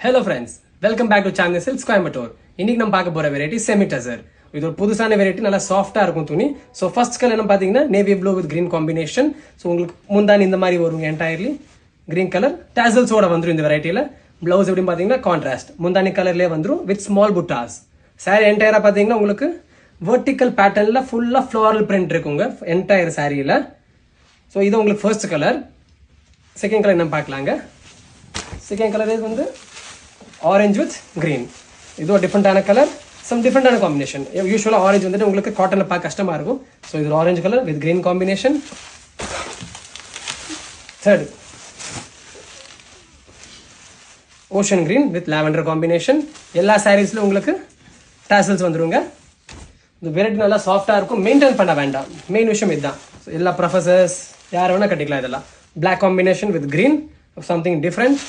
Hello friends, welcome back to Chandini silks Coimbatore. இன்னைக்கு நம்ம பார்க்க போற வெரைட்டி செமி டசர். இது ஒரு புதுசான வெரைட்டி, நல்லா சாஃப்டா இருக்கும் துணி. ஸோ ஃபர்ஸ்ட் கலர் என்ன பார்த்தீங்கன்னா navy blue with green combination. So உங்களுக்கு முந்தானி இந்த மாதிரி வரும், என்டையர்லி கிரீன் கலர் டேசல்ஸோட வந்துடும் இந்த வெரைட்டியில். பிளவுஸ் எப்படின்னு பார்த்தீங்கன்னா கான்ட்ராஸ்ட் முந்தானி கலர்லேயே வந்துடும் வித் ஸ்மால் புட்டாஸ். சாரி என்டையராக பார்த்தீங்கன்னா உங்களுக்கு வெர்டிக்கல் பேட்டர்னில் ஃபுல்லாக ஃப்ளோரல் பிரிண்ட் இருக்குங்க என்டையர் சாரியில். ஸோ இது உங்களுக்கு ஃபர்ஸ்ட் கலர். செகண்ட் கலர் என்ன பார்க்கலாங்க. செகண்ட் கலர் வந்து ஆரஞ்ச் வித் கிரீன். இது ஒரு டிஃப்ரெண்டான கலர், சம் டிஃப்ரெண்டான காம்பினேஷன். யூஸ்வலாக ஆரஞ்சு வந்துட்டு உங்களுக்கு காட்டனில் பார்க்க கஷ்டமாக இருக்கும். ஸோ இது orange colour with green combination. Third ocean green with lavender combination. எல்லா சாரீஸ்லையும் உங்களுக்கு டாசல்ஸ் வந்துருங்க. இந்த வெரைட்டி நல்லா சாஃப்டாக இருக்கும், மெயின்டைன் பண்ண வேண்டாம். மெயின் விஷயம் இதுதான். எல்லா ப்ரொஃபஸர்ஸ் யார் வேணால் கட்டிக்கலாம். இதெல்லாம் black combination with green, something different.